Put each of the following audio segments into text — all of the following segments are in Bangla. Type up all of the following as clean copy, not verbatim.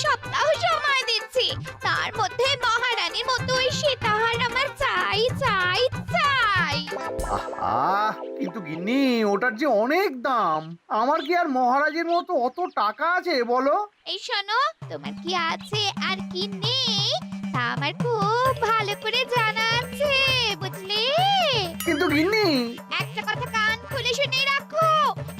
সপ্তাহ সময় দিচ্ছি, তার মধ্যে মহারানীর মতো ওই সীতাহার আমার চাই চাই চাই। আহ কিন্তু গিন্নি ওটার যে অনেক দাম, আমার কি আর মহারাজের মতো অত টাকা আছে বলো? এই শোনো, তোমার কি আছে আর কি নেই তা আমার খুব ভালো করে জানা আছে, বুঝলে? কিন্তু গিন্নি একটা কথা কান খুলে শুনে রাখো,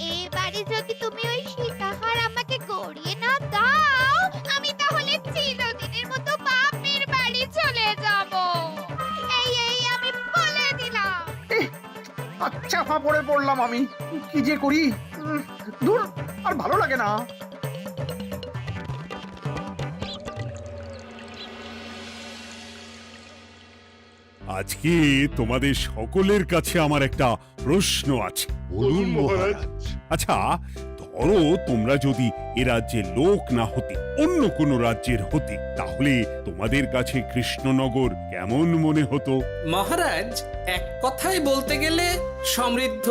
এবারে যদি তুমি ওই সীতাহার আমাকে গড়িয়ে না দাও, আমি তাহলে চিরদিনের মতো বাপের বাড়ি চলে যাব। এই আমি বলে দিলাম। আচ্ছা ফাঁপড়ে পড়লাম আমি, কি যে করি। দূর, আর ভালো লাগে না। আজকে তোমাদের সকলের কাছে আমার একটা প্রশ্ন আছে। বলুন মহারাজ। আচ্ছা, ধরো তোমরা যদি এ রাজ্যের লোক না হতে, অন্য কোনো রাজ্যের হতে, তাহলে তোমাদের কাছে কৃষ্ণনগর কেমন মনে হতো? মহারাজ, এক কথায় বলতে গেলে সমৃদ্ধ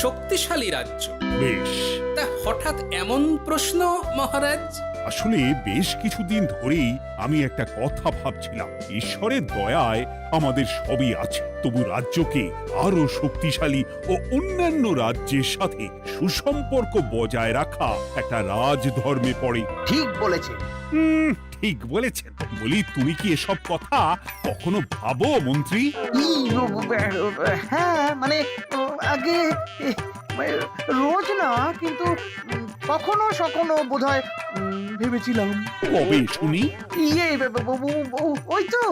শক্তিশালী রাজ্য। বেশ, তা হঠাৎ এমন প্রশ্ন মহারাজ? আসলে বেশ কিছুদিন ধরেই আমি একটা কথা ভাবছিলাম। ঈশ্বরের দয়ায় আমাদের সবই আছে, তবু রাজ্যকে আরো শক্তিশালী ও অন্যান্য রাজ্যের সাথে সুসম্পর্ক বজায় রাখা একটা রাজধর্মে পড়ে। ঠিক বলেছে। ঠিক বলেছেন। বলি, তুমি কি এসব কথা কখনো ভাবো মন্ত্রী? হ্যাঁ মানে আগে রোজ না, কিন্তু কখনো সখনো বোধহয় ভেবেছিলাম। কবে শুনি? ইয়ে ওই তো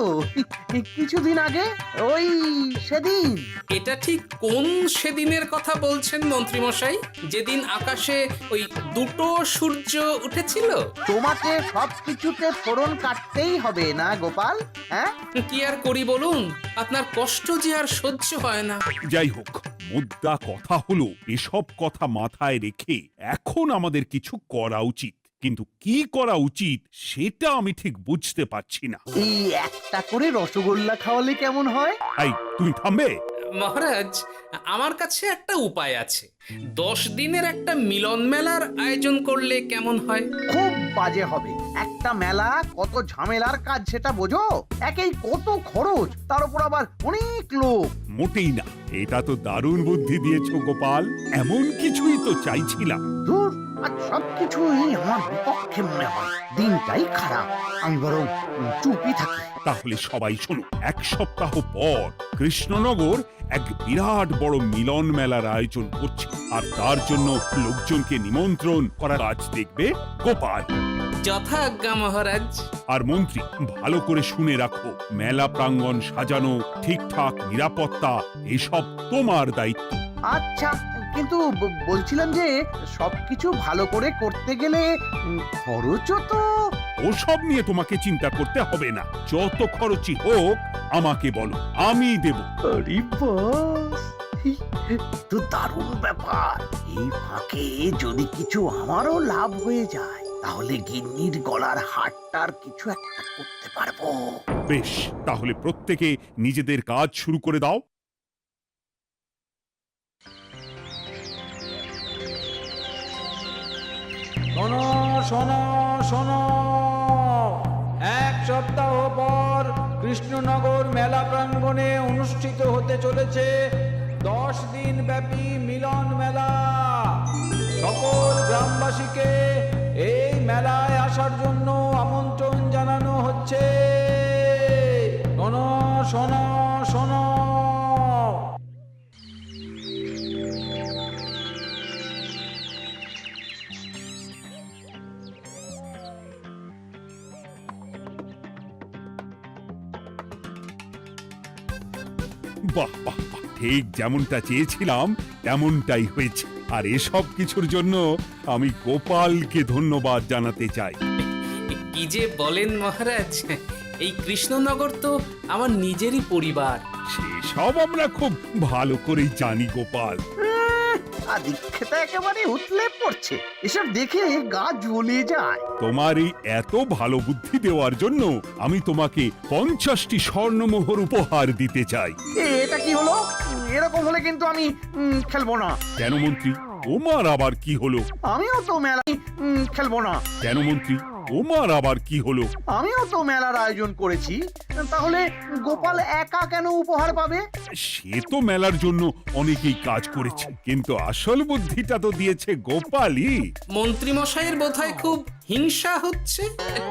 কিছুদিন আগে, ওই সেদিন। এটা ঠিক কোন সেদিনের কথা বলছেন মন্ত্রী মশাই? যেদিন আকাশে ওই দুটো সূর্য উঠেছিল? তোমাকে সবকিছুতে ফোড়ন কাটতেই হবে না গোপাল? হ্যাঁ, কি আর করি বলুন, আপনার কষ্ট যে আর সহ্য হয় না। যাই হোক, মুদ্রা কথা হলো, এসব কথা মাথায় রেখে এখন আমাদের কিছু করা উচিত। কিন্তু কি করা উচিত সেটা আমি ঠিক বুঝতে পারছি না। এই একটা করে রসগোল্লা খাওয়ালে কেমন হয়? এই, তুমি থামবে? মহারাজ, আমার কাছে একটা উপায় আছে। 10 দিনের একটা মিলন মেলার আয়োজন করলে কেমন হয়? খুব বাজে হবে। একটা মেলা কত ঝামেলার কাজ সেটা বোঝো? একেই কত খরচ, তার উপর আবার অনেক লোক। মোটেই না, এটা তো দারুণ বুদ্ধি দিয়েছো গোপাল। এমন কিছুই তো চাইছিলাম। দূর, আর সবকিছুই আমার বিপক্ষে মনে হয়। দিনটাই খারাপ, আমি বরং চুপই থাকি। তাহলে সবাই শোনো, 1 সপ্তাহ পর কৃষ্ণনগর এক বিরাট বড় মিলন মেলার আয়োজন করছে, আর তার জন্য লোকজনকে নিমন্ত্রণ করার কাজ দেখবে গোপাল। যথা আজ্ঞা মহারাজ। আর মন্ত্রী, ভালো করে শুনে রাখো, মেলা প্রাঙ্গণ সাজানো, ঠিকঠাক নিরাপত্তা, এসব তোমার দায়িত্ব। আচ্ছা, কিন্তু বলছিলাম যে সবকিছু ভালো করে করতে গেলে খরচও তো। ওসব নিয়ে তোমাকে চিন্তা করতে হবে না। যত খরচই হোক আমাকে বলো, আমি দেব। আরে বাস, তো দারুণ ব্যাপার। এই ফাঁকে যদি কিছু আমারও লাভ হয়ে যায়, তাহলে গিন্নির গলার হারটার কিছু একটা করতে পারবো। বেশ, তাহলে প্রত্যেকে নিজেদের কাজ শুরু করে দাও। শোনো শোনো শোনো, 1 সপ্তাহ পর কৃষ্ণনগর মেলা প্রাঙ্গণে অনুষ্ঠিত হতে চলেছে 10 দিন ব্যাপী মিলন মেলা। সকল গ্রামবাসীকে এই মেলায় আসার জন্য আমন্ত্রণ জানানো হচ্ছে। শোনো শোনো শোনো। বাহ বাহ বাহ, ঠিক যেমনটা চেয়েছিলাম তেমনটাই হয়েছে। আর এসব কিছুর জন্য আমি গোপালকে ধন্যবাদ জানাতে চাই। কি যে বলেন মহারাজ, এই কৃষ্ণনগর তো আমার নিজেরই পরিবার। সেসব আমরা খুব ভালো করেই জানি গোপাল। আদিক্ষেতা একেবারে উতলে পড়ছে, এসব দেখে গা জ্বলে যায়। তোমার এই এত ভালো বুদ্ধি দেওয়ার জন্য আমি তোমাকে 50টি স্বর্ণমোহর উপহার দিতে চাই। এটা কি হলো? এরকম হলে কিন্তু আমি খেলবো না। কেন মন্ত্রী, তোমার আবার কি হলো? আমিও তো মেলায় খেলবো না। কেন মন্ত্রী, তোমার আবার কি হলো? আমিও তো মেলার আয়োজন করেছি, তাহলে গোপাল একা কেন উপহার পাবে? সে তো মেলার জন্য অনেকেই কাজ করেছে, কিন্তু আসল বুদ্ধিটা তো দিয়েছে গোপালই। মন্ত্রী মশাইয়ের বোধহয় খুব হিংসা হচ্ছে।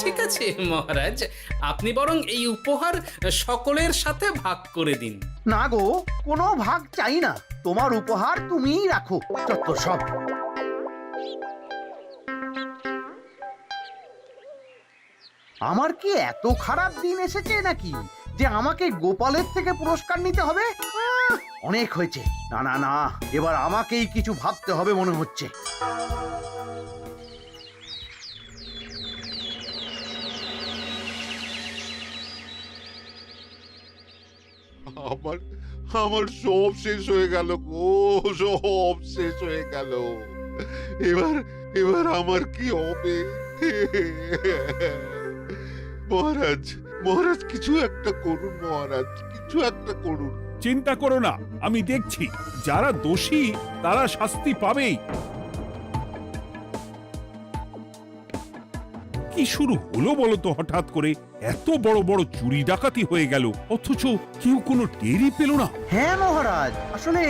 ঠিক আছে মহারাজ, আপনি বরং এই উপহার সকলের সাথে ভাগ করে দিন। না গো, কোনো ভাগ চাই না, তোমার উপহার তুমিই রাখো। যত সব। আমার কি এত খারাপ দিন এসেছে নাকি যে আমাকে গোপালের থেকে পুরস্কার নিতে হবে? অনেক হয়েছে। না না না, এবার আমাকেই কিছু ভাবতে হবে মনে হচ্ছে। আমার আমার সব শেষ হয়ে গেল গো, সব শেষ হয়ে গেল। এবার এবার আমার কি হবে? মহারাজ, মহারাজ কিছু একটা করুন, মহারাজ কিছু একটা করুন। চিন্তা করো না, আমি দেখছি। যারা দোষী তারা শাস্তি পাবেই। কি শুরু হলো বলো তো হঠাৎ করে? এত বড় বড় চুরি ডাকাতি হয়ে গেল, অথচ কেউ কোনো টেরই পেল না। হ্যাঁ মহারাজ, আসলে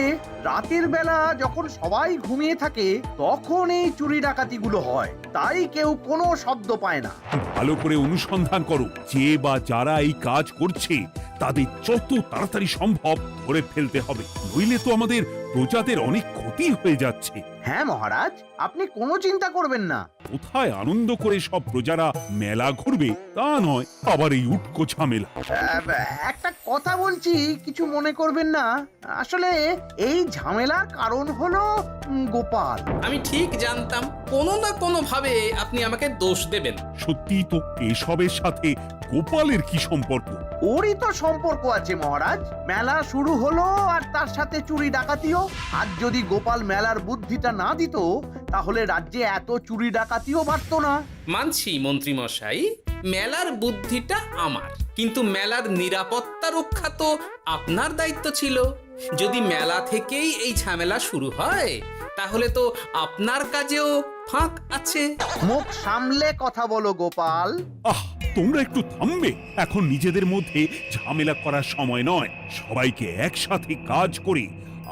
রাতের বেলা যখন সবাই ঘুমিয়ে থাকে তখন এই চুরি ডাকাতিগুলো হয়, তাই কেউ কোনো শব্দ পায় না। ভালো করে অনুসন্ধান করো, যে বা যারা এই কাজ করছে তাদের যত তাড়াতাড়ি সম্ভব ধরে ফেলতে হবে, নইলে তো আমাদের প্রজাদের অনেক ক্ষতি হয়ে যাচ্ছে। হ্যাঁ মহারাজ, আপনি কোনো চিন্তা করবেন না। কোথায় আনন্দ করে সব প্রজারা মেলা ঘুরবে তা নয়, আবার এই উটকো ঝামেলা। একটা কথা বলছি, কিছু মনে করবেন না। আসলে এই ঝামেলার কারণ হলো গোপাল। আমি ঠিক জানতাম কোনো না কোনো ভাবে আপনি আমাকে দোষ দেবেন। সত্যি তো, এসবের সাথে গোপালের কি সম্পর্ক? ওরই তো সম্পর্ক আছে মহারাজ। মেলা শুরু হলো আর তার সাথে চুরি ডাকাতিও। আর যদি গোপাল মেলার বুদ্ধিটা না দিত তাহলে রাজ্যে এত চুরি ডাকাতিও বাড়তো না। মানছি মন্ত্রী মশাই, মেলার বুদ্ধিটা আমার, কিন্তু মেলার নিরাপত্তা রক্ষা তো আপনার দায়িত্ব ছিল। যদি মেলা থেকেই এই ঝামেলা শুরু হয় তাহলে তো আপনার কাজেও ফাঁক আছে। মুখ সামলে কথা বলো গোপাল। আহ, তোমরা একটু থামবে? এখন নিজেদের মধ্যে ঝামেলা করার সময় নয়। সবাইকে একসাথে কাজ করে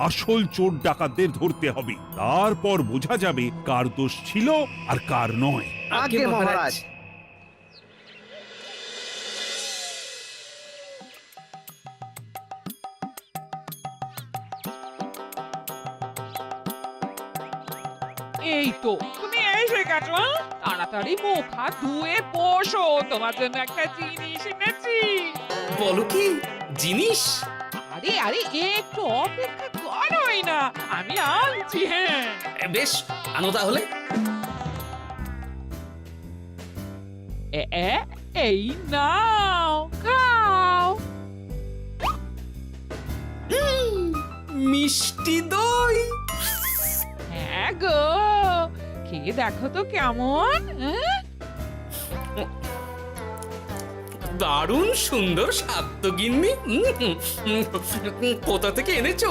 আসল চোর ডাকাতদের ধরতে হবে, তারপর বোঝা যাবে কার দোষ ছিল আর কার নয়। আগে মহারাজ। এই তো তুমি এসে গেছো। তাড়াতাড়ি মুখ হাত ধুয়ে বসো, তোমার জন্য একটা জিনিস এনেছি। বলো কি জিনিস? আরে আরে একটু অপেক্ষা করোই না, আমি আনছি। হ্যাঁ বেশ, আনো তাহলে। এই নাও, খাও। মিষ্টি দই। হ্যাঁ গো, খেয়ে দেখো তো কেমন। দারুণ সুন্দর স্বাদ তো গিন্নি। কোথা থেকে এনেছো?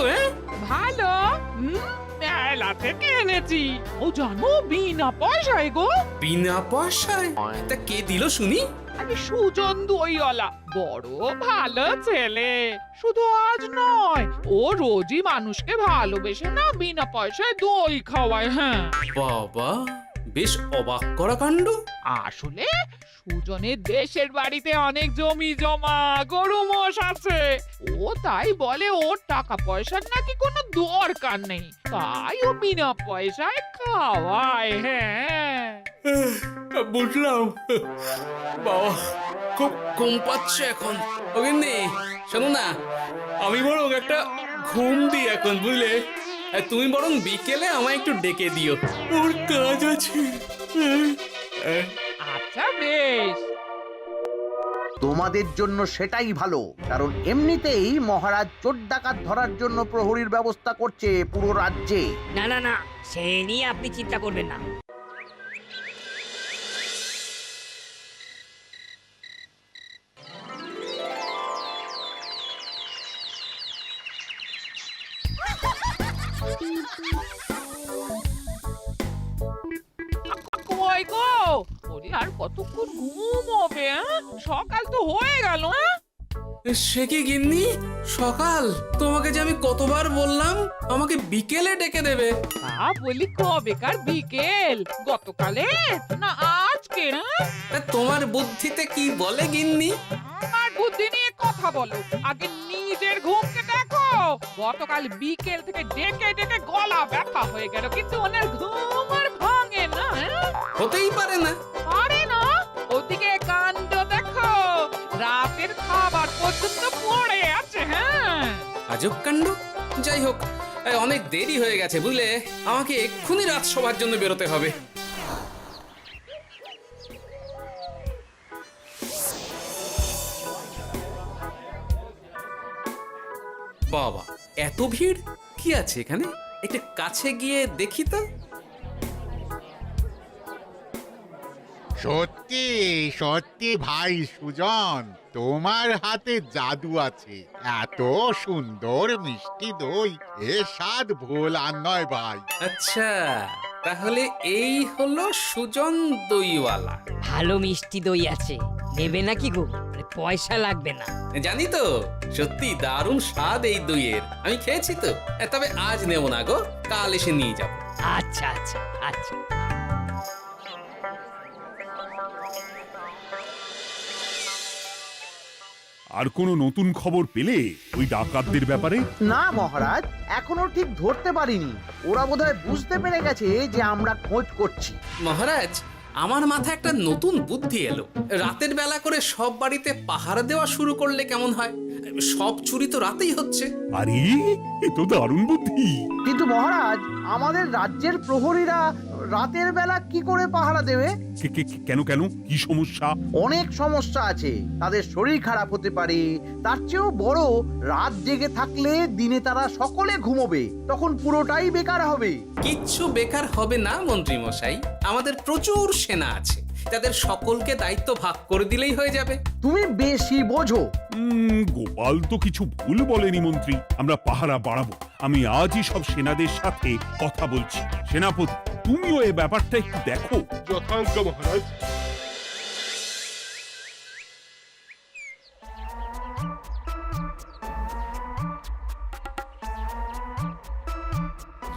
ভালো, মেলা থেকে এনেছি। ও জানো, বিনা পয়সায় গো। বিনা পয়সায়? তা কে দিল শুনি? আমি সুজন দইওয়ালা, বড় ভালো ছেলে। শুধু আজ নয়, ও রোজই মানুষকে ভালোবেসে না বিনা পয়সায় দই খাওয়ায়। হ্যাঁ বাবা, বেশ অবাক করা কাণ্ড। আসলে সুজনের দেশের বাড়িতে অনেক জমি জমা, গরু মোষ আছে। ও তাই বলে ওর টাকা পয়সার নাকি কোনো দরকার নেই, তাই ও বিনা পয়সায় খাওয়ায়। হ্যাঁ বুঝলাম। বাবা, খুব ঘুম পাচ্ছে এখন। ও গিন্নি, শোনো না, আমি বরং একটা ঘুম দিই এখন, বুঝলে? তুমি বরং বিকেলে আমায় একটু ডেকে দিও, ওর কাজ আছে। আচ্ছা বেশ। তোমাদের জন্য সেটাই ভালো, কারণ এমনিতেই মহারাজ চোর ডাকাত ধরার জন্য প্রহরীর ব্যবস্থা করছে পুরো রাজ্যে। না না না, সে নিয়ে আপনি চিন্তা করবেন না। কই গো, ওরে আর কতক্ষণ ঘুম হবে? সকাল তো হয়ে গেল। সে কি গিন্নি, সকাল? তোমাকে যে আমি কতবার বললাম আমাকে বিকেলে ডেকে দেবে। তা বলি কবেকার বিকেল? গতকালে না আজকে? তোমার বুদ্ধিতে কি বলে গিন্নি? আমার বুদ্ধি নিয়ে কথা বলো, আগে নিজের ঘুমকে দেখো। গতকাল বিকেল থেকে ডেকে ডেকে গলা ব্যথা হয়ে গেল, কিন্তু ওনার ঘুম আর ভাঙে না। হতেই পারে না। পারে না? ওদিকে কাণ্ড দেখো, রাতের খাবার পর্যন্ত পড়ে আছে। হ্যাঁ, আজব কাণ্ড। যাই হোক, অনেক দেরি হয়ে গেছে বুঝলে, আমাকে এক্ষুনি রাজসভার জন্য বেরোতে হবে। বাবা, এত ভিড় কি আছে এখানে? একটু কাছে গিয়ে দেখি তো। সত্যি সত্যি ভাই সুজন, তোমার হাতে জাদু আছে। এত সুন্দর মিষ্টি দই, এ স্বাদ ভোলার নয় ভাই। আচ্ছা, তাহলে এই হলো সুজন দইওয়ালা। ভালো মিষ্টি দই আছে, নেবে নাকি গো? পয়সা লাগবে না। জানি তো, সত্যি দারুণ স্বাদ এই দইয়ের। আমি খেয়েছি তো। তবে আজ নেব না গো, কাল এসে নিয়ে যাব। আচ্ছা আচ্ছা আচ্ছা। আর কোনো নতুন খবর পেলে ওই ডাকাতদের ব্যাপারে? না মহারাজ, এখনো ঠিক ধরতে পারিনি। ওরা বোধহয় বুঝতে পেরে গেছে যে আমরা খোঁজ করছি। মহারাজ, আমার মাথায় একটা নতুন বুদ্ধি এলো। রাতের বেলা করে সব বাড়িতে পাহারা দেওয়া শুরু করলে কেমন হয়? সব চুরি তো রাতেই হচ্ছে। আরে, এ তো দারুণ বুদ্ধি। কিন্তু মহারাজ, আমাদের রাজ্যের প্রহরীরা রাতের বেলা কি করে পাহারা দেবে? কেন কেন, কি সমস্যা? অনেক সমস্যা আছে। তাদের শরীর খারাপ হতে পারে, তার চেয়েও বড়, রাত জেগে থাকলে দিনে তারা সকলে ঘুমোবে, তখন পুরোটাই বেকার হবে। কিচ্ছু বেকার হবে না মন্ত্রী মশাই, আমাদের প্রচুর সেনা আছে, তাদের সকলকে দায়িত্ব ভাগ করে দিলেই হয়ে যাবে। তুমি বেশি বোঝো। গোপাল তো কিছু ভুল বলেনি মন্ত্রী, আমরা পাহারা বাড়াবো। আমি আজই সব সেনাদের সাথে কথা বলছি। সেনাপতি, তুমিও এ ব্যাপারটা একটু দেখো। যথাজ্ঞা মহারাজ।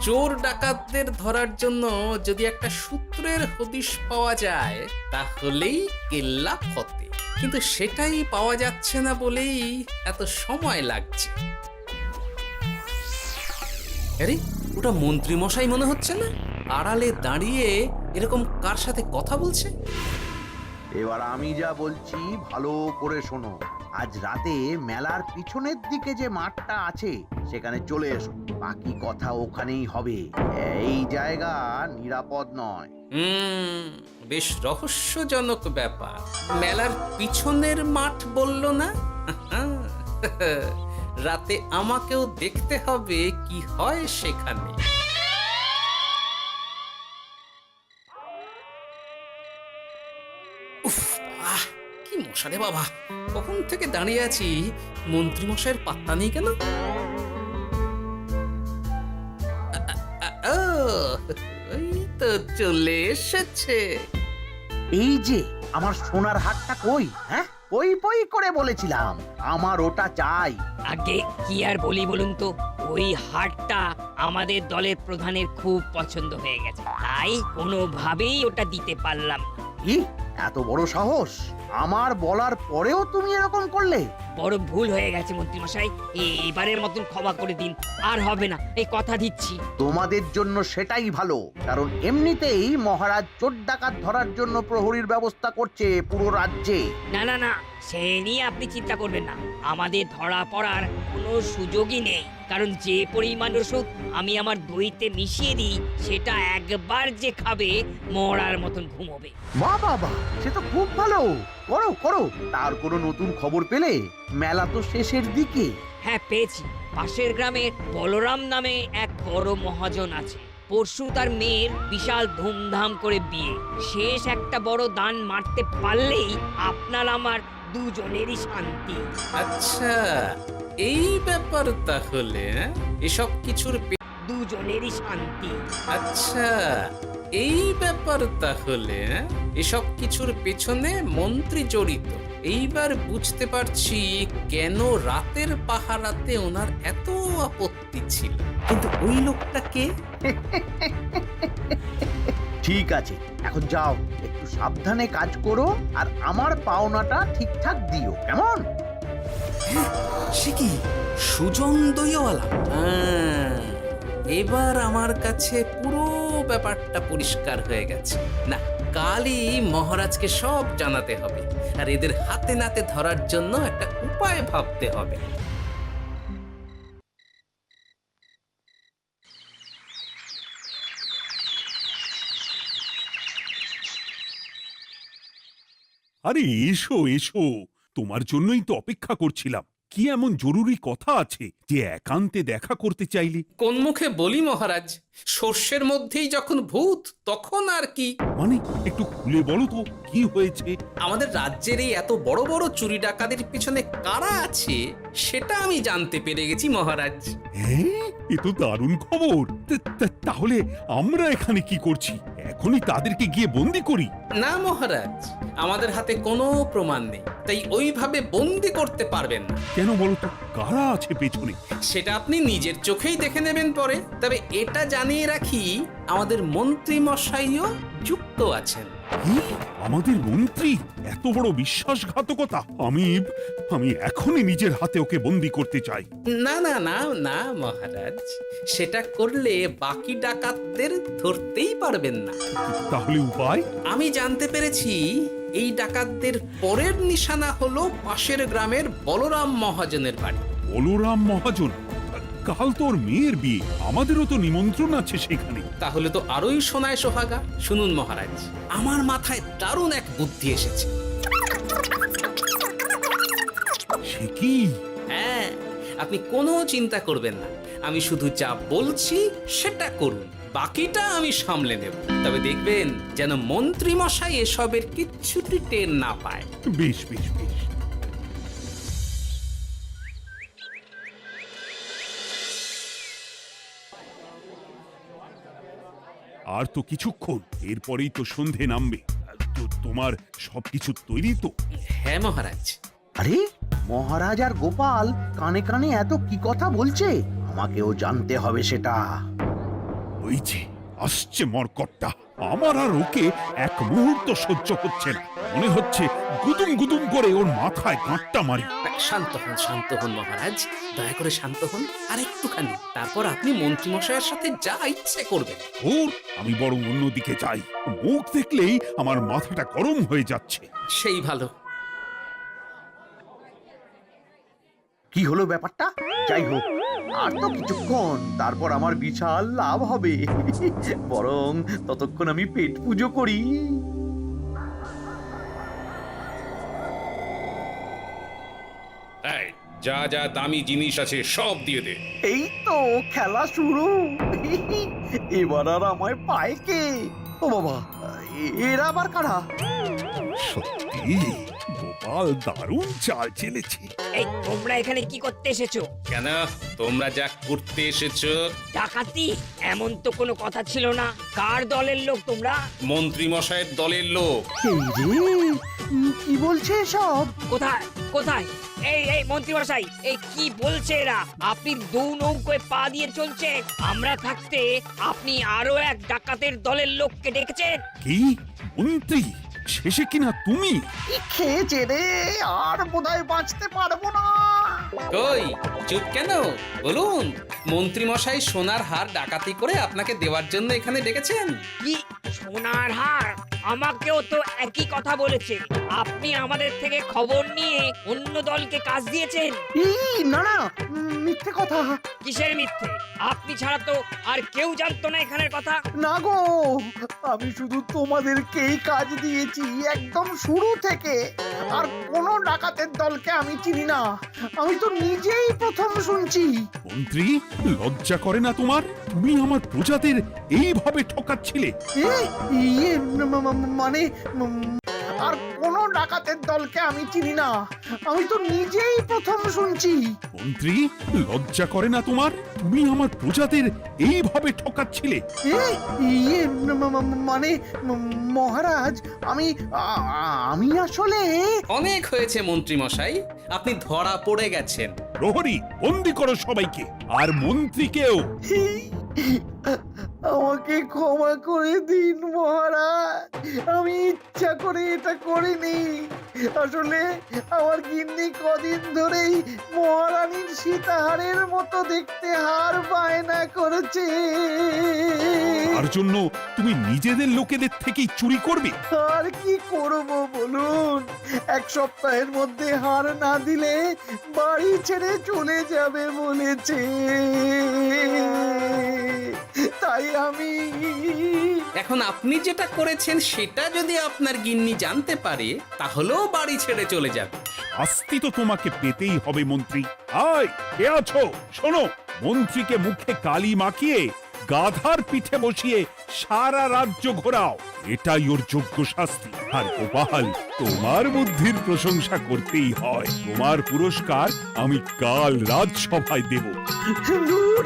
চোর ডাকাতদের ধরার জন্য যদি একটা সূত্রের হদিশ পাওয়া যায় তাহলেই কেল্লা ফতে, কিন্তু সেটাই পাওয়া যাচ্ছে না বলেই এত সময় লাগছে। আরে, ওটা মন্ত্রী মশাই মনে হচ্ছে না? আড়ালে দাঁড়িয়ে এরকম কার সাথে কথা বলছে? এবার আমি যা বলছি ভালো করে শোনো। আজ রাতে মেলার পিছনের দিকে যে মাঠটা আছে সেখানে চলে এসো। বাকি কথা ওখানেই হবে। এই জায়গা নিরাপদ নয়। বেশ রহস্যজনক ব্যাপার। মেলার পিছনের মাঠ বলল না? রাতে আমাকেও দেখতে হবে কি হয় সেখানে। উফ, কি মশা রে বাবা! কখন থেকে দাঁড়িয়ে আছি, মন্ত্রী মশাইয়ের পাত্তা নেই কেন? ওই তো চলে এসেছে। এই যে আমার সোনার হাটটা কই? হ্যাঁ, পই পই করে বলেছিলাম আমার ওটা চাই। আগে কি আর বলি বলুন তো, ওই হাটটা আমাদের দলের প্রধানের খুব পছন্দ হয়ে গেছে, তাই কোনোভাবেই ওটা দিতে পারলাম না। কি এত বড় সাহস! আমার বলার পরেও তুমি এরকম করলে? বড় ভুল হয়ে গেছে মন্ত্রী মশাই, এবারের মতন ক্ষমা করে দিন, আর হবে না, এই কথা দিচ্ছি। তোমাদের জন্য সেটাই ভালো, কারণ এমনিতেই মহারাজ চোর ডাকাত ধরার জন্য প্রহরীর ব্যবস্থা করছে পুরো রাজ্যে। না না না, সে নিয়ে আপনি চিন্তা করবেন না, আমাদের ধরা পড়ার কোনো সুযোগই নেই, কারণ যে পরিমাণ ওষুধ আমি আমার দইতে মিশিয়ে দিই সেটা একবার যে খাবে মরার মতন ঘুমোবে। বাহ বাহ বাহ, সে তো খুব ভালো। করো করো। তার কোনো নতুন খবর পেলে? মেলা তো শেষের দিকে। হ্যাঁ পেয়েছি, পাশের গ্রামে বলরাম নামে এক বড় মহাজন আছে। পরশু তার মেয়ের বিশাল ধুমধাম করে বিয়ে। শেষ একটা বড় দান মারতে পারলেই আপনার আমার দুজনেরই শান্তি। আচ্ছা, এই ব্যাপার তাহলে। এসব কিছুর দুজনেরই শান্তি। আচ্ছা, এই ব্যাপার তাহলে হ্যাঁ? এসব কিছুর পেছনে মন্ত্রী জড়িত। এইবার বুঝতে পারছি কেন রাতের পাহারাতে ওনার এত আপত্তি ছিল। কিন্তু ওই লোকটা কে? ঠিক আছে, এখন যাও, একটু সাবধানে কাজ করো আর আমার পাওনাটা ঠিকঠাক দিও, কেমন? সে কি সুজন দইওয়ালা? এবার আমার কাছে পুরো ব্যাপারটা পরিষ্কার হয়ে গেছে। না, কালই মহারাজকে সব জানাতে হবে, আর এদের হাতে নাতে ধরার জন্য একটা উপায় ভাবতে হবে। আরে এসো এসো, তোমার জন্যই তো অপেক্ষা করছিলাম। কি এমন জরুরি কথা আছে যে একান্তে দেখা করতে চাইলে? কোন মুখে বলি মহারাজ, সর্ষের মধ্যেই যখন ভূত তখন আর কি। মানে একটু খুলে বলো তো কি হয়েছে? আমাদের রাজ্যের এই এত বড় বড় চুরি ডাকাতির পিছনে কারা আছে সেটা আমি জানতে পেরে গেছি মহারাজ। হ্যাঁ, এ তো দারুণ খবর। তাহলে আমরা এখানে কি করছি? এখনই তাদেরকে গিয়ে বন্দি করি? না মহারাজ, আমাদের হাতে কোনো প্রমাণ নেই, তাই ওইভাবে বন্দি করতে পারবেন না। কেন বলো তো, কারা আছে পেছনে? সেটা আপনি নিজের চোখেই দেখে নেবেন পরে। তবে এটা জানিয়ে রাখি, আমাদের মন্ত্রী মশাইও যুক্ত আছেন। কি? আমাদের মন্ত্রী? এত বড় বিশ্বাসঘাতকতা! আমি এখনই নিজের হাতে ওকে বন্দি করতে চাই। না না না না মহারাজ, সেটা করলে বাকি ডাকাতদের ধরতেই পারবেন না। তাহলে উপায়? আমি জানতে পেরেছি এই ডাকাতদের পরের নিশানা হলো পাশের গ্রামের বলরাম মহাজনের বাড়ি। বলরাম মহাজন? কাল তোর মেয়ের বিয়ে, আমাদেরও তো নিমন্ত্রণ আছে সেখানে। তাহলে তো আরোই সোনায় সোহাগা। শুনুন মহারাজ, আমার মাথায় দারুণ এক বুদ্ধি এসেছে। সে কি? হ্যাঁ, আপনি কোনো চিন্তা করবেন না, আমি শুধু যা বলছি সেটা করুন, বাকিটা আমি সামলে নেব। তবে দেখবেন যেন মন্ত্রী মশাই এসবের কিচ্ছুটি টের না পায়। বেশ বেশ বেশ। আর তো কিছুক্ষণ, এরপরেই তো সন্ধে নামবে। তোমার সবকিছু তৈরি তো? হ্যাঁ মহারাজ। আরে মহারাজ আর গোপাল কানে কানে এত কি কথা বলছে, আমাকেও জানতে হবে সেটা। ওই যে আসছে মরকটটা, আমার আর ওকে এক মুহূর্ত সহ্য হচ্ছে না। মনে হচ্ছে গুদুম গুদুম করে ওর মাথায় গাঁটটা মারি। শান্ত হন মহারাজ, দয়া করে শান্ত হন আর একটুখানি, তারপর আপনি মন্ত্রী মশাইয়ের সাথে যা ইচ্ছে করবেন। ওর আমি বরং অন্যদিকে যাই, মুখ দেখলেই আমার মাথাটা গরম হয়ে যাচ্ছে। সেই ভালো। কি হলো ব্যাপারটা? যাই হোক, আর তো কিছুক্ষণ, তারপর আমার বিশাল লাভ হবে। বরং ততক্ষণ আমি পেট পুজো করি। যা যা দামি জিনিস আছে সব দিয়ে দে। এই তো খেলা শুরু। এবার আর আমায় পায় কে? ও বাবা, এরা আবার কারা? সত্যি গোপাল দারুণ চাল চেলেছে। এই তোমরা এখানে কি করতে এসেছো? কেন, তোমরা যা করতে এসেছো? ডাকাতি? এমন তো কোনো কথা ছিল না। কার দলের লোক তোমরা? মন্ত্রী মশাইয়ের দলের লোক। এই রে, কি বলছে সব? কোথায় কোথায়? এই মন্ত্রী মশাই, এই কি বলছে এরা? আপনি দু নৌকোয় পা দিয়ে চলছে, আমরা থাকতে আপনি আরো এক ডাকাতের দলের লোককে ডেকেছেন। কি মন্ত্রী? শেষে কিনা তুমি? কি খেয়েছে রে, আর বোধহয় বাঁচতে পারবো না। কই, চুপ কেন? বলুন, মন্ত্রী মশাই সোনার হার ডাকাতি করে আপনাকে দেওয়ার জন্য এখানে ডেকেছেন। কি সোনার হার? আমাকেও তো একই কথা বলেছে। আপনি আমাদের থেকে খবর নিয়ে অন্য দলকে কাজ দিয়েছেন। না না, মিথ্যে কথা। কিসের মিথ্যে? আপনি ছাড়া তো আর কেউ জানতো না এখানের কথা। না গো, আমি শুধু তোমাদেরকেই কাজ দিয়েছি একদম শুরু থেকে। আর কোনো ডাকাতের দলকে আমি চিনি না, আমি তো নিজেই প্রথম শুনছি। মন্ত্রী, লজ্জা করে না তোমার? তুমি আমার প্রজাদের এইভাবে ঠকাচ্ছিলে। ইয়ে মানে আর কোনো ডাকাতের দলকে আমি চিনি না। আমি তো নিজেই প্রথম শুনছি। মন্ত্রী, লজ্জা করে না তোমার? তুমি আমার প্রজাদের এইভাবে ঠকাচ্ছিলে। ইয়ে মানে মহারাজ, আমি আসলে অনেক হয়েছে মন্ত্রী মশাই, আপনি ধরা পড়ে গেছেন। প্রহরী, বন্দি করো সবাইকে, আর মন্ত্রীকেও। আমাকে ক্ষমা করে দিন মহারাজ, আমি ইচ্ছা করে এটা করিনি। আসলে আমার গিন্নি কদিন ধরেই মহারানীর সীতাহারের মতো দেখতে হার বায়না করেছে। তার জন্য তুমি নিজেদের লোকেদের থেকেই চুরি করবে? আর কি করব বলুন, এক সপ্তাহের মধ্যে হার না দিলে বাড়ি ছেড়ে চলে যাবে বলেছে। তাই আমি এখন আপনি যেটা করেছেন সেটা যদি আপনার গিন্নি জানতে পারে তাহলেও বাড়ি ছেড়ে চলে যাবে। শাস্তি তো তোমাকে পেতেই হবে মন্ত্রী। আয়, কে আছো? শোনো, মন্ত্রীকে মুখে কালি মাখিয়ে গাধার পিঠে বসিয়ে সারা রাজ্য ঘোরাও, এটাই ওর যোগ্য শাস্তি। আর গোপাল, তোমার বুদ্ধির প্রশংসা করতেই হয়। তোমার পুরস্কার আমি কাল রাজসভায় দেব। দূর